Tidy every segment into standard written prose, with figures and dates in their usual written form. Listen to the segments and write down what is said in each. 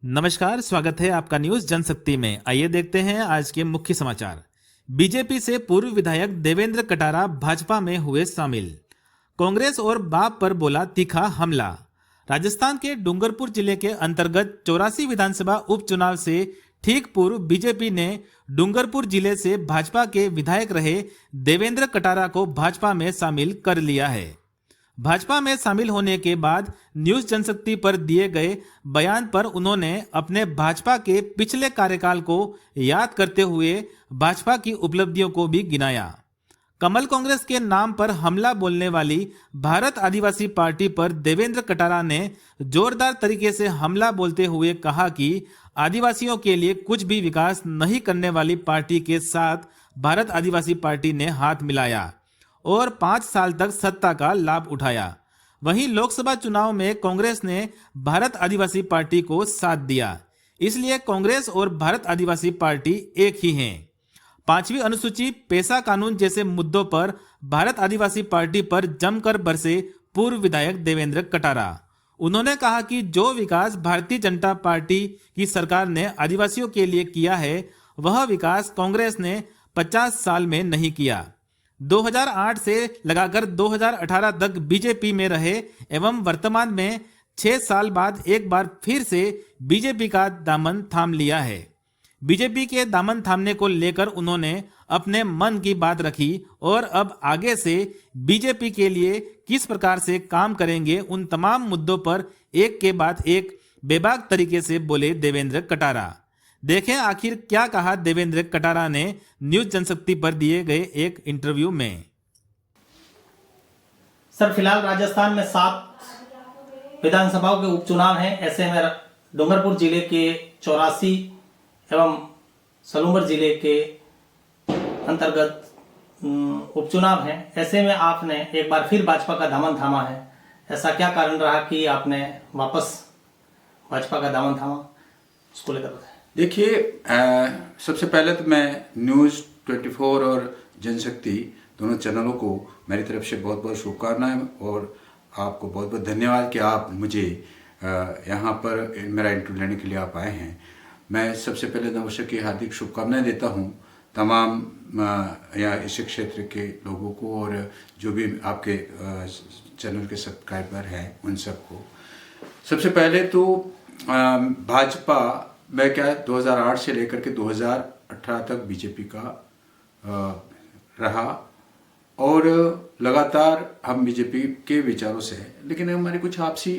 नमस्कार, स्वागत है आपका न्यूज जनशक्ति में। आइए देखते हैं आज के मुख्य समाचार। बीजेपी से पूर्व विधायक देवेंद्र कटारा भाजपा में हुए शामिल। कांग्रेस और बाप पर बोला तीखा हमला। राजस्थान के डूंगरपुर जिले के अंतर्गत 84 विधानसभा उपचुनाव से ठीक पूर्व बीजेपी ने डूंगरपुर जिले से भाजपा के विधायक रहे देवेंद्र कटारा को भाजपा में शामिल कर लिया है। भाजपा में शामिल होने के बाद न्यूज जनशक्ति पर दिए गए बयान पर उन्होंने अपने भाजपा के पिछले कार्यकाल को याद करते हुए भाजपा की उपलब्धियों को भी गिनाया। कमल कांग्रेस के नाम पर हमला बोलने वाली भारत आदिवासी पार्टी पर देवेंद्र कटारा ने जोरदार तरीके से हमला बोलते हुए कहा कि आदिवासियों के लिए कुछ भी विकास नहीं करने वाली पार्टी के साथ भारत आदिवासी पार्टी ने हाथ मिलाया और 5 साल तक सत्ता का लाभ उठाया। वहीं लोकसभा चुनाव में कांग्रेस ने भारत आदिवासी पार्टी को साथ दिया, इसलिए कांग्रेस और भारत आदिवासी पार्टी एक ही हैं। 5वीं अनुसूची, पेशा कानून जैसे मुद्दों पर भारत आदिवासी पार्टी पर जमकर बरसे पूर्व विधायक देवेंद्र कटारा। उन्होंने कहा कि जो विकास भारतीय जनता पार्टी की सरकार ने आदिवासियों के लिए किया है, वह विकास कांग्रेस ने 50 साल में नहीं किया। 2008 से लगाकर 2018 तक बीजेपी में रहे एवं वर्तमान में 6 साल बाद एक बार फिर से बीजेपी का दामन थाम लिया है। बीजेपी के दामन थामने को लेकर उन्होंने अपने मन की बात रखी और अब आगे से बीजेपी के लिए किस प्रकार से काम करेंगे, उन तमाम मुद्दों पर एक के बाद एक बेबाक तरीके से बोले देवेंद्र कटारा। देखें आखिर क्या कहा देवेंद्र कटारा ने न्यूज जनशक्ति पर दिए गए एक इंटरव्यू में। सर, फिलहाल राजस्थान में 7 विधानसभाओं के उपचुनाव हैं। ऐसे में डूंगरपुर जिले के 84 एवं सलूंबर जिले के अंतर्गत उपचुनाव हैं। ऐसे में आपने एक बार फिर भाजपा का दामन थामा है। ऐसा क्या कारण रहा कि आपने वापस भाजपा का दामन थामा? उसको लेकर देखिए, सबसे पहले तो मैं न्यूज़ 24 और जनशक्ति दोनों चैनलों को मेरी तरफ से बहुत बहुत शुभकामनाएं और आपको बहुत बहुत धन्यवाद कि आप मुझे यहाँ पर मेरा इंटरव्यू लेने के लिए आप आए हैं। मैं सबसे पहले नववर्ष की हार्दिक शुभकामनाएं देता हूँ तमाम या इस क्षेत्र के लोगों को और जो भी आपके चैनल के सब्सक्राइबर हैं उन सबको। सबसे पहले तो भाजपा मैं 2008 से लेकर के 2018 तक बीजेपी का रहा और लगातार हम बीजेपी के विचारों से हैं, लेकिन हमारी कुछ आपसी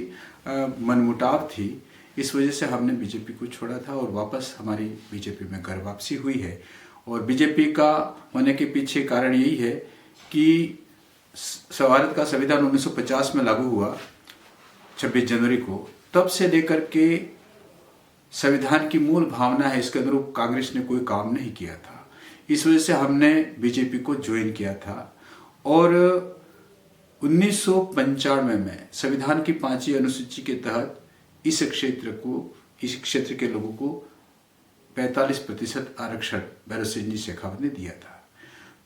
मनमुटाव थी। इस वजह से हमने बीजेपी को छोड़ा था और वापस हमारी बीजेपी में घर वापसी हुई है। और बीजेपी का होने के पीछे कारण यही है कि भारत का संविधान 1950 में लागू हुआ 26 जनवरी को। तब से लेकर के संविधान की मूल भावना है, इसके अनुरूप कांग्रेस ने कोई काम नहीं किया था। इस वजह से हमने बीजेपी को ज्वाइन किया था और 1995 में संविधान की 5वीं अनुसूची के तहत इस क्षेत्र के लोगों को 45% आरक्षण भगत सिंह जी शेखावत ने दिया था।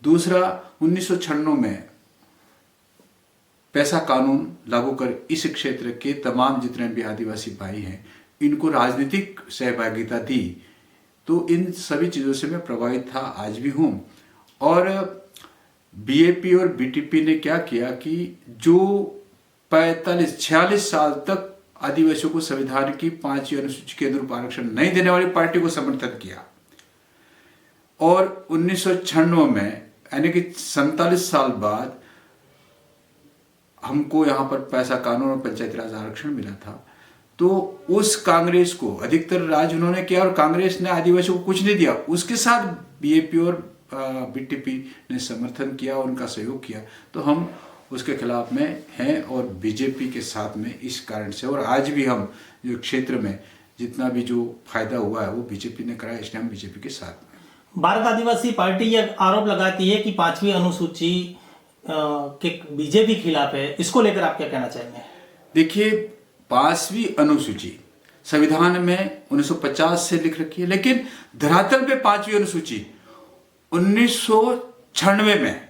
दूसरा, 1996 में पैसा कानून लागू कर इस क्षेत्र के तमाम जितने भी आदिवासी भाई हैं इनको राजनीतिक सहभागिता दी। तो इन सभी चीज़ों से मैं प्रभावित था, आज भी हूँ। और बीएपी और बीटीपी ने क्या किया कि जो 46 साल तक आदिवासियों को संविधान की 5वीं अनुसूची के अनुरूप आरक्षण नहीं देने वाली पार्टी को समर्थन किया और 1996 में यानी कि 47 साल बाद हमको यहाँ पर पैसा कानून और पंचायती राज आरक्षण मिला था। तो उस कांग्रेस को अधिकतर राज उन्होंने किया और कांग्रेस ने आदिवासियों को कुछ नहीं दिया। उसके साथ बीएपी और बीटीपी ने समर्थन किया और उनका सहयोग किया। तो हम उसके खिलाफ में हैं और बीजेपी के साथ में इस कारण से। और आज भी हम जो क्षेत्र में जितना भी जो फायदा हुआ है वो बीजेपी ने कराया, इसलिए हम बीजेपी के साथ में। भारत आदिवासी पार्टी यह आरोप लगाती है कि 5वीं अनुसूची के बीजेपी खिलाफ है। इसको लेकर आप क्या कहना चाहेंगे? देखिए, 5वीं अनुसूची संविधान में 1950 से लिख रखी है, लेकिन धरातल पे 5वीं अनुसूची 1996 में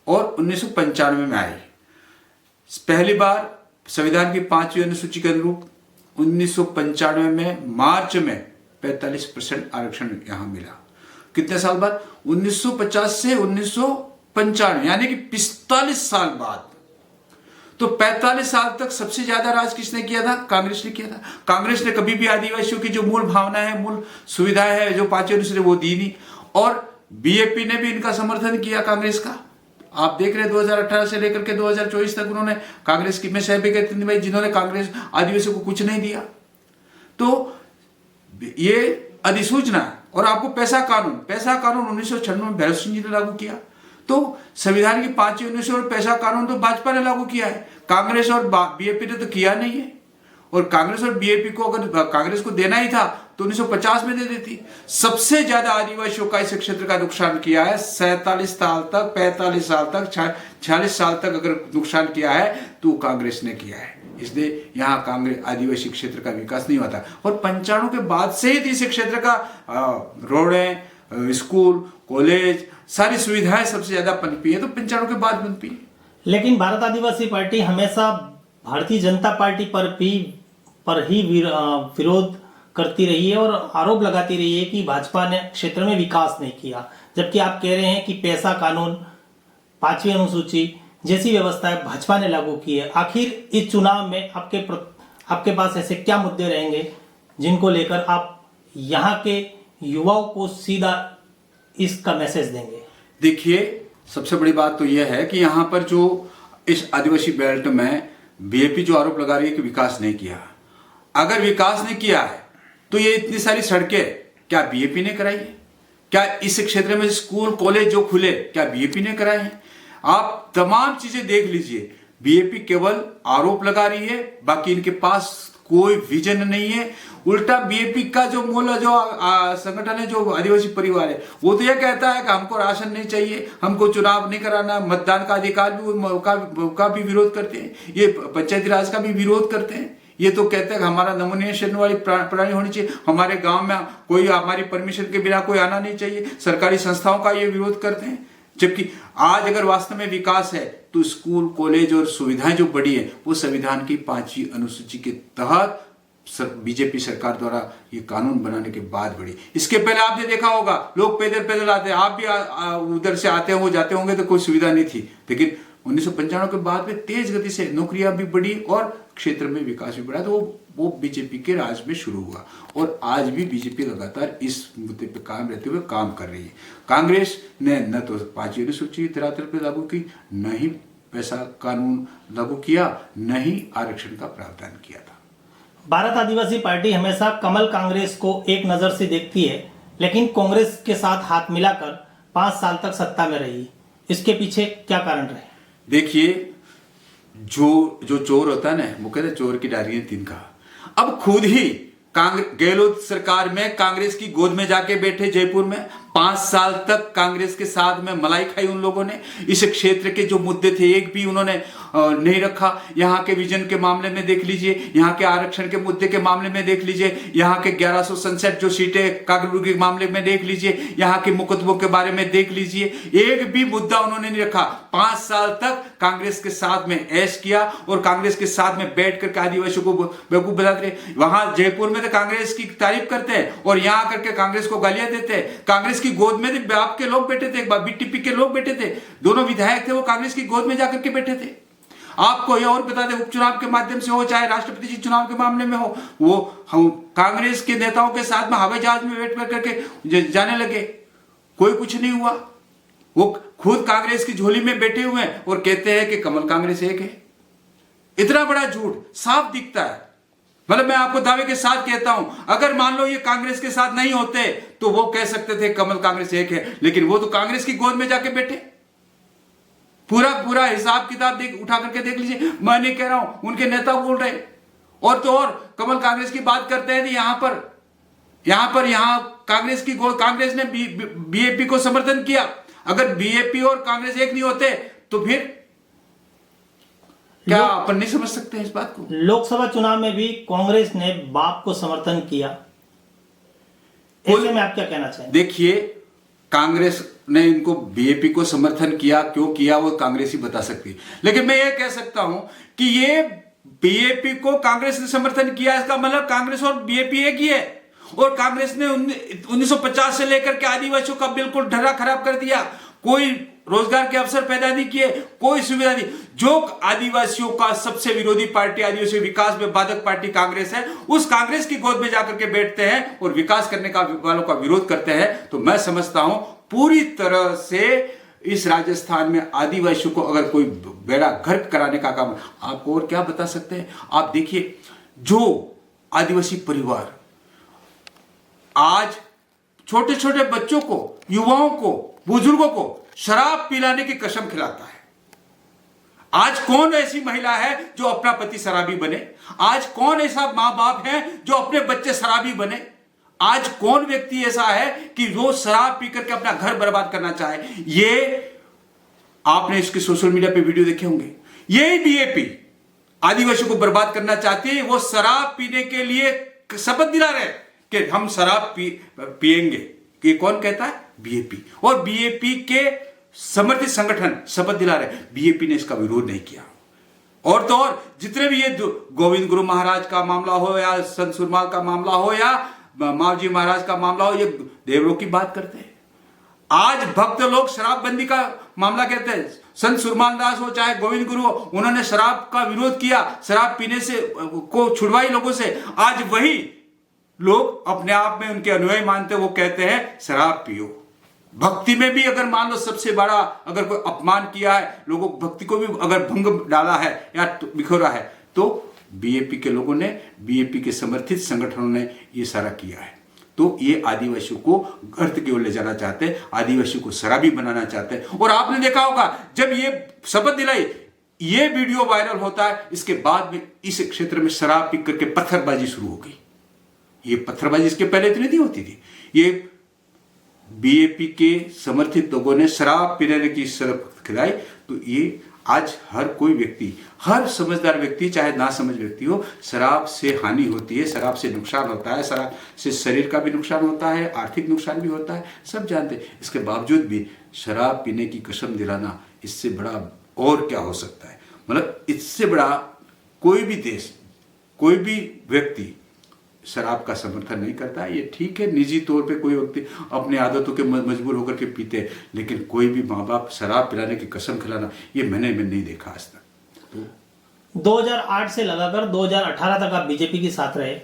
और 1995 में आई। पहली बार संविधान की 5वीं अनुसूची के अनुरूप 1995 में मार्च में 45% आरक्षण यहां मिला। कितने साल बाद? 1950 से 1995, यानी कि 45 साल बाद। तो 45 साल तक सबसे ज्यादा राज किसने किया था? कांग्रेस ने किया था। कांग्रेस ने कभी भी आदिवासियों की जो मूल भावना है, मूल सुविधाएं है, जो 5 अनुसूची वो दी नहीं। और बीएपी ने भी इनका समर्थन किया, कांग्रेस का। आप देख रहे हैं 2018 से लेकर के 2024 तक उन्होंने कांग्रेस की में सहबे कहते भाई, जिन्होंने कांग्रेस आदिवासियों को कुछ नहीं दिया। तो ये अधिसूचना और आपको पैसा कानून 1996 में भैरव सिंह जी ने लागू किया। तो संविधान की 5 अनुसूची और पैसा कानून तो भाजपा ने लागू किया है, कांग्रेस और बीएपी ने तो किया नहीं है। और कांग्रेस और बीएपी को अगर कांग्रेस को देना ही था तो 1950 में दे देती। सबसे ज्यादा आदिवासियों का इस क्षेत्र का नुकसान किया है 47 साल तक, 45 साल तक, 46 साल तक अगर नुकसान किया है तो कांग्रेस ने किया है। इसलिए यहाँ कांग्रेस आदिवासी क्षेत्र का विकास नहीं होता। और 95 के बाद से ही इस क्षेत्र का रोडें, स्कूल, कॉलेज, सारी सुविधाएं सबसे ज्यादा पनपी है, तो 95 के बाद पनपी है। लेकिन भारत आदिवासी पार्टी हमेशा भारतीय जनता पार्टी पर ही विरोध करती रही है और आरोप लगाती रही है कि भाजपा ने क्षेत्र में विकास नहीं किया, जबकि आप कह रहे हैं कि पैसा कानून, 5वीं अनुसूची जैसी व्यवस्था भाजपा ने लागू की है। आखिर इस चुनाव में आपके पास ऐसे क्या मुद्दे रहेंगे जिनको लेकर आप यहाँ के युवाओं को सीधा इसका मैसेज देंगे? देखिए, सबसे बड़ी बात तो यह है कि यहाँ पर जो इस आदिवासी बेल्ट में बीएपी जो आरोप लगा रही है कि विकास नहीं किया, अगर विकास नहीं किया है तो ये इतनी सारी सड़कें क्या बीएपी ने कराई है? क्या इस क्षेत्र में स्कूल, कॉलेज जो खुले क्या बीएपी ने कराए हैं? आप तमाम चीजें देख लीजिए, बीएपी केवल आरोप लगा रही है, बाकी इनके पास कोई विजन नहीं है। उल्टा बीएपी का जो मूल जो संगठन है, जो आदिवासी परिवार है, वो तो यह कहता है कि हमको राशन नहीं चाहिए, हमको चुनाव नहीं कराना, मतदान का अधिकार भी का भी विरोध करते हैं, ये पंचायती राज का भी विरोध करते हैं। ये तो कहते हैं कि हमारा नॉमिनेशन वाली प्रणाली होनी चाहिए, हमारे गांव में कोई हमारी परमिशन के बिना कोई आना नहीं चाहिए, सरकारी संस्थाओं का ये विरोध करते हैं। जबकि आज अगर वास्तव में विकास है तो स्कूल, कॉलेज और सुविधाएं जो बढ़ी है वो संविधान की 5वीं अनुसूची के तहत बीजेपी सरकार द्वारा ये कानून बनाने के बाद बढ़ी। इसके पहले आपने देखा होगा लोग पैदल आते, आप भी उधर से आते हो जाते होंगे तो कोई सुविधा नहीं थी। लेकिन 1995 के बाद में तेज गति से नौकरियां भी बढ़ी और क्षेत्र में विकास भी बढ़ा, तो वो बीजेपी के राज में शुरू हुआ। और आज भी बीजेपी लगातार इस मुद्दे पे कायम रहते हुए काम कर रही है। कांग्रेस ने न तो 5वीं अनुसूची धरातल पे लागू की, न ही पैसा कानून लागू किया, न ही आरक्षण का प्रावधान किया था। भारत आदिवासी पार्टी हमेशा कमल कांग्रेस को एक नजर से देखती है, लेकिन कांग्रेस के साथ हाथ मिलाकर 5 साल तक सत्ता में रही। इसके पीछे क्या कारण रहे? देखिए, जो चोर होता है ना, वो कहते चोर की डायरी है 3 का। अब खुद ही गहलोत सरकार में कांग्रेस की गोद में जाके बैठे जयपुर में 5 साल तक कांग्रेस के साथ में मलाई खाई उन लोगों ने। इस क्षेत्र के जो मुद्दे थे एक भी उन्होंने नहीं रखा। यहाँ के विजन के मामले में देख लीजिए, यहाँ के आरक्षण के मुद्दे के मामले में देख लीजिए, यहाँ के 1167 जो सीटें कागरू के मामले में देख लीजिए, यहाँ के मुकदमों के बारे में देख लीजिए, एक भी मुद्दा उन्होंने नहीं रखा। 5 साल तक कांग्रेस के साथ में ऐश किया और कांग्रेस के साथ में बैठ करके आदिवासियों को बेवकूफ बनाते रहे। वहां जयपुर में तो कांग्रेस की तारीफ करते हैं और यहाँ आकर के कांग्रेस को गालियां देते हैं। कांग्रेस की गोद में बाप के लोग बैठे थे, बीटीपी के लोग बैठे थे, दोनों विधायक थे वो कांग्रेस की गोद में जाकर के बैठे थे। आपको यह और बता दें, उपचुनाव के माध्यम से हो चाहे राष्ट्रपति जी चुनाव के मामले में हो, वो हम कांग्रेस के नेताओं के साथ में हवाई जहाज में बैठ करके जाने लगे, कोई कुछ नहीं हुआ। वो खुद कांग्रेस की झोली में बैठे हुए हैं और कहते हैं कि कमल कांग्रेस एक है। इतना बड़ा झूठ साफ दिखता है। मतलब मैं आपको दावे के साथ कहता हूं, अगर मान लो ये कांग्रेस के साथ नहीं होते तो वो कह सकते थे कमल कांग्रेस एक है, लेकिन वो तो कांग्रेस की गोद में जाके बैठे। पूरा हिसाब किताब उठा करके देख लीजिए। मैं नहीं कह रहा हूं, उनके नेता बोल रहे। और तो और कमल कांग्रेस की बात करते हैं, यहां कांग्रेस ने बीएपी को समर्थन किया। अगर बीएपी और कांग्रेस एक नहीं होते तो फिर क्या अपन नहीं समझ सकते हैं इस बात को? लोकसभा चुनाव में भी कांग्रेस ने बाप को समर्थन किया। ऐसे में आप क्या कहना चाहेंगे? देखिए, कांग्रेस ने इनको बीएपी को समर्थन किया, क्यों किया वो कांग्रेस ही बता सकती है। लेकिन मैं ये कह सकता हूं कि ये बीएपी को कांग्रेस ने समर्थन किया, इसका मतलब कांग्रेस और बीएपी एक ही है। और कांग्रेस ने 1950 से लेकर के आदिवासियों का बिल्कुल ढर्रा खराब कर दिया, कोई रोजगार के अवसर पैदा नहीं किए, कोई सुविधा नहीं। जो आदिवासियों का सबसे विरोधी पार्टी, आदिवासी विकास में बाधक पार्टी कांग्रेस है, उस कांग्रेस की गोद में जाकर के बैठते हैं और विकास करने का वालों का विरोध करते हैं। तो मैं समझता हूं पूरी तरह से इस राजस्थान में आदिवासियों को अगर कोई बेड़ा गर्क कराने का काम, आपको और क्या बता सकते हैं। आप देखिए, जो आदिवासी परिवार आज छोटे छोटे बच्चों को, युवाओं को, बुजुर्गों को शराब पिलाने की कसम खिलाता है। आज कौन ऐसी महिला है जो अपना पति शराबी बने? आज कौन ऐसा मां बाप है जो अपने बच्चे शराबी बने? आज कौन व्यक्ति ऐसा है कि वो शराब पी करके अपना घर बर्बाद करना चाहे? ये आपने इसके सोशल मीडिया पे वीडियो देखे होंगे। यही बीएपी आदिवासियों को बर्बाद करना चाहती है। वो शराब पीने के लिए शपथ दिला रहे कि हम शराब पिएंगे। ये कौन कहता है? बीएपी। और बीएपी के समर्थित संगठन शपथ दिला रहे। बीएपी ने इसका विरोध नहीं किया। और तो और जितने भी ये गोविंद गुरु महाराज का मामला हो या संत सुरमाल का मामला हो या मावजी महाराज का मामला हो, ये देवरों की बात करते हैं। आज भक्त लोग शराबबंदी का मामला कहते हैं। संत सुरमाल दास हो चाहे गोविंद गुरु हो, उन्होंने शराब का विरोध किया, शराब पीने से को छुड़वाई लोगों से। आज वही लोग अपने आप में उनके अनुयायी मानते, वो कहते हैं शराब पियो। भक्ति में भी अगर मान लो सबसे बड़ा अगर कोई अपमान किया है, लोगों को भक्ति को भी अगर भंग डाला है या बिखरा है, तो बीएपी के लोगों ने, बीएपी के समर्थित संगठनों ने ये सारा किया है। तो ये आदिवासियों को गर्त की ओर ले जाना चाहते हैं, आदिवासियों को शराबी बनाना चाहते हैं। और आपने देखा होगा जब ये शपथ दिलाई, ये वीडियो वायरल होता है, इसके बाद में इस क्षेत्र में शराब पी करके पत्थरबाजी शुरू हो गई। ये पत्थरबाजी इसके पहले इतनी नहीं होती थी। ये बीएपी के समर्थित लोगों ने शराब पीने की शपथ खिलाई। तो ये आज हर कोई व्यक्ति, हर समझदार व्यक्ति, चाहे ना समझ व्यक्ति हो, शराब से हानि होती है, शराब से नुकसान होता है, शराब से शरीर का भी नुकसान होता है, आर्थिक नुकसान भी होता है, सब जानते हैं। इसके बावजूद भी शराब पीने की कसम दिलाना, इससे बड़ा और क्या हो सकता है? मतलब इससे बड़ा कोई भी देश, कोई भी व्यक्ति शराब का समर्थन नहीं करता है। ये ठीक है, निजी तौर पे कोई व्यक्ति अपने आदतों के मजबूर होकर के पीते हैं, लेकिन कोई भी माँ बाप शराब पिलाने की कसम खिलाना, ये मैंने नहीं देखा आज तक। तो 2008 से लगाकर 2018 तक आप बीजेपी के साथ रहे।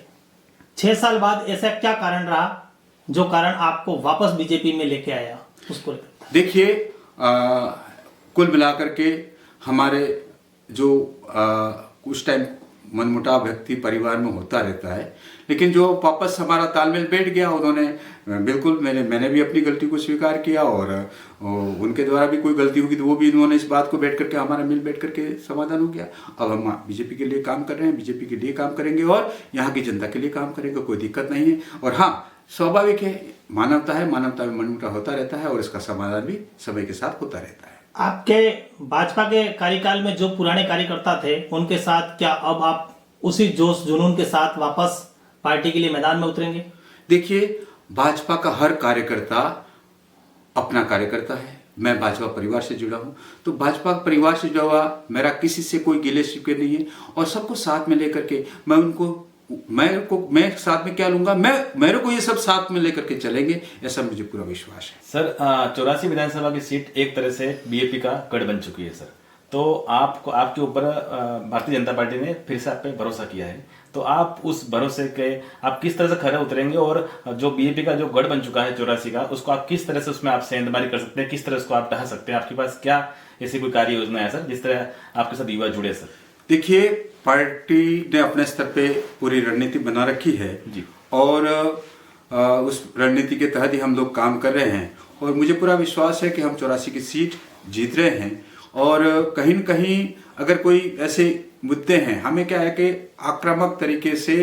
6 साल बाद ऐसा क्या कारण रहा जो कारण आपको वापस बीजेपी में लेके आया? उसको देखिए, कुल मिलाकर के हमारे जो कुछ टाइम मनमुटाव व्यक्ति परिवार में होता रहता है, लेकिन जो वापस हमारा तालमेल बैठ गया, उन्होंने बिल्कुल, मैंने भी अपनी गलती को स्वीकार किया और उनके द्वारा भी कोई गलती होगी तो वो भी उन्होंने इस बात को बैठ करके, हमारा मिल बैठ करके समाधान हो गया। अब हम बीजेपी के लिए काम कर रहे हैं, बीजेपी के लिए काम करेंगे और यहाँ की जनता के लिए काम करेंगे, कोई दिक्कत नहीं है। और हाँ, स्वाभाविक है, मानवता है, मानवता में मनमुटाव होता रहता है और इसका समाधान भी समय के साथ होता रहता है। आपके भाजपा के कार्यकाल में जो पुराने कार्यकर्ता थे, उनके साथ क्या अब आप उसी जोश जुनून के साथ वापस पार्टी के लिए मैदान में उतरेंगे? देखिए, भाजपा का हर कार्यकर्ता अपना कार्यकर्ता है। मैं भाजपा परिवार से जुड़ा हूं, तो भाजपा परिवार से जुड़ा हुआ मेरा किसी से कोई गिले शिकवे नहीं है और सबको साथ में लेकर के मैं साथ में क्या लूंगा, मेरे को ये सब साथ में लेकर के चलेंगे, ऐसा मुझे पूरा विश्वास है। सर, 84 विधानसभा की सीट एक तरह से बीएपी का गढ़ बन चुकी है सर। तो आपके ऊपर भारतीय जनता पार्टी ने फिर से आप पे भरोसा किया है, तो आप उस भरोसे के आप किस तरह से खरे उतरेंगे और जो बीएपी का जो गढ़ बन चुका है 84 का, उसको आप किस तरह से उसमें आप सेंधमारी कर सकते हैं, किस तरह उसको आप ढहा सकते हैं? आपके पास क्या ऐसी कोई कार्य योजना है सर, जिस तरह आपके साथ युवा जुड़े? सर देखिए, पार्टी ने अपने स्तर पे पूरी रणनीति बना रखी है जी, और उस रणनीति के तहत ही हम लोग काम कर रहे हैं और मुझे पूरा विश्वास है कि हम 84 की सीट जीत रहे हैं। और कहीं न कहीं अगर कोई ऐसे मुद्दे हैं, हमें क्या है कि आक्रामक तरीके से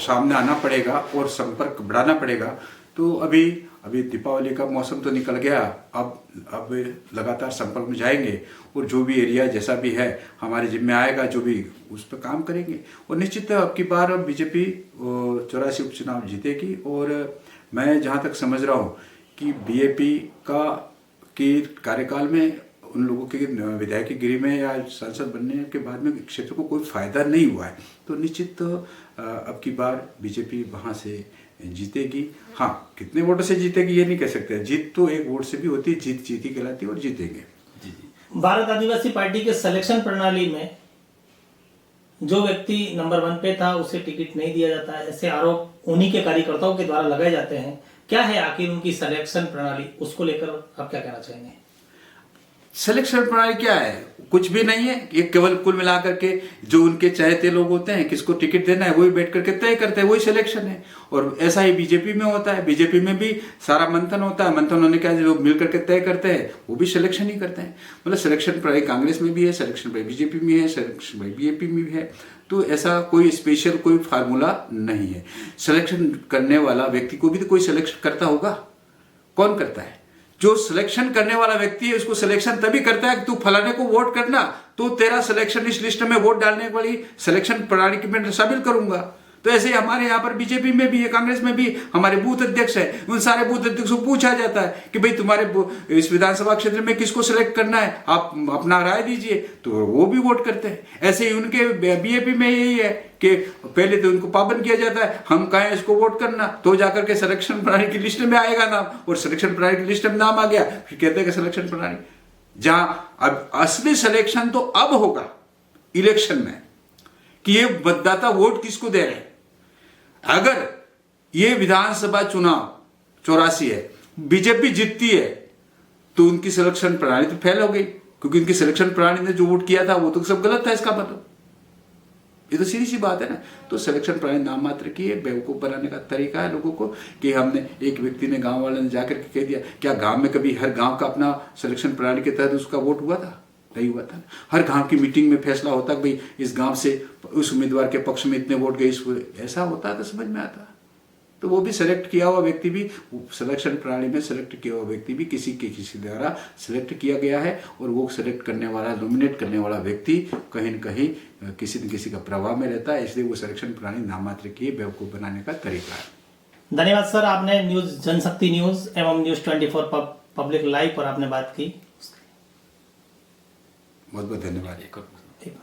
सामने आना पड़ेगा और संपर्क बढ़ाना पड़ेगा। तो अभी दीपावली का मौसम तो निकल गया, अब लगातार संपर्क में जाएंगे और जो भी एरिया जैसा भी है हमारे जिम्मे आएगा, जो भी उस पर काम करेंगे और निश्चित अब की बार बीजेपी 84 उपचुनाव जीतेगी। और मैं जहाँ तक समझ रहा हूँ कि बीएपी की कार्यकाल में उन लोगों के विधायकीगिरी में या सांसद बनने के बाद में क्षेत्र को कोई फायदा नहीं हुआ है, तो निश्चित अब की बार बीजेपी वहाँ से जीतेगी। हाँ, कितने वोटों से जीतेगी ये नहीं कह सकते, जीत तो एक वोट से भी होती है, जीत जीती कहलाती है और जीतेंगे। भारत आदिवासी पार्टी के सिलेक्शन प्रणाली में जो व्यक्ति नंबर 1 पे था उसे टिकट नहीं दिया जाता है, ऐसे आरोप उन्हीं के कार्यकर्ताओं के द्वारा लगाए जाते हैं। क्या है आखिर उनकी सिलेक्शन प्रणाली, उसको लेकर आप क्या कहना चाहेंगे? सिलेक्शन प्रणाली क्या है? कुछ भी नहीं है। ये केवल कुल मिलाकर के जो उनके चाहते लोग होते हैं, किसको टिकट देना है वही बैठ करके तय करते हैं, वही सिलेक्शन है। और ऐसा ही बीजेपी में होता है, बीजेपी में भी सारा मंथन होता है, मंथन होने के बाद जो मिल करके तय करते हैं वो भी सिलेक्शन ही करते हैं। मतलब सिलेक्शन प्रणाली कांग्रेस में भी है, सिलेक्शन प्रणाली बीजेपी में है, सिलेक्शन प्रणाली बीजेपी में भी है। तो ऐसा कोई स्पेशल कोई फार्मूला नहीं है। सिलेक्शन करने वाला व्यक्ति को भी तो कोई सिलेक्शन करता होगा, कौन करता है? जो सिलेक्शन करने वाला व्यक्ति है उसको सिलेक्शन तभी करता है कि तू फलाने को वोट करना, तो तेरा सिलेक्शन इस लिस्ट में वोट डालने वाली सिलेक्शन प्रणाली की मैं शामिल करूंगा। तो ऐसे ही हमारे यहाँ पर बीजेपी में भी है, कांग्रेस में भी हमारे बूथ अध्यक्ष है, उन सारे बूथ अध्यक्षों को पूछा जाता है कि भाई तुम्हारे इस विधानसभा क्षेत्र में किसको सिलेक्ट करना है, आप अपना राय दीजिए, तो वो भी वोट करते हैं। ऐसे ही उनके बीजेपी में यही है कि पहले तो उनको पाबंद किया जाता है, हम कहें इसको वोट करना, तो जाकर के सिलेक्शन प्रणाली की लिस्ट में आएगा नाम, और सिलेक्शन प्रणाली की लिस्ट में नाम आ गया, फिर कहते हैं कि सिलेक्शन प्रणाली। जहां अब असली सिलेक्शन तो अब होगा इलेक्शन में कि ये मतदाता वोट किसको दे रहे हैं। अगर ये विधानसभा चुनाव 84 है, बीजेपी जीतती है, तो उनकी सिलेक्शन प्रणाली तो फेल हो गई, क्योंकि उनकी सिलेक्शन प्रणाली ने जो वोट किया था वो तो सब गलत था। इसका मतलब ये तो सीधी सी बात है ना। तो सिलेक्शन प्रणाली नाम मात्र की है, बेवकूफ बनाने का तरीका है लोगों को कि हमने एक व्यक्ति ने गांव वाले ने जाकर के कह दिया। क्या गांव में कभी हर गांव का अपना सिलेक्शन प्रणाली के तहत उसका वोट हुआ था? नहीं हुआ था। हर गांव की मीटिंग में फैसला होता कि भाई इस गांव से उस उम्मीदवार के पक्ष में इतने वोट गए, ऐसा होता है तो समझ में आता। तो वो भी सिलेक्ट किया हुआ व्यक्ति भी, सिलेक्शन प्रणाली में सिलेक्ट किया हुआ व्यक्ति भी किसी द्वारा सिलेक्ट किया गया है, और वो सिलेक्ट करने वाला, नॉमिनेट करने वाला व्यक्ति कहीं न कहीं किसी न किसी का प्रभाव में रहता है, इसलिए वो सिलेक्शन प्रणाली नाम मात्र की बेवकूफ बनाने का तरीका है। धन्यवाद सर, आपने न्यूज जनशक्ति न्यूज एवं न्यूज 24 पब्लिक लाइव पर आपने बात की, बहुत बहुत धन्यवाद।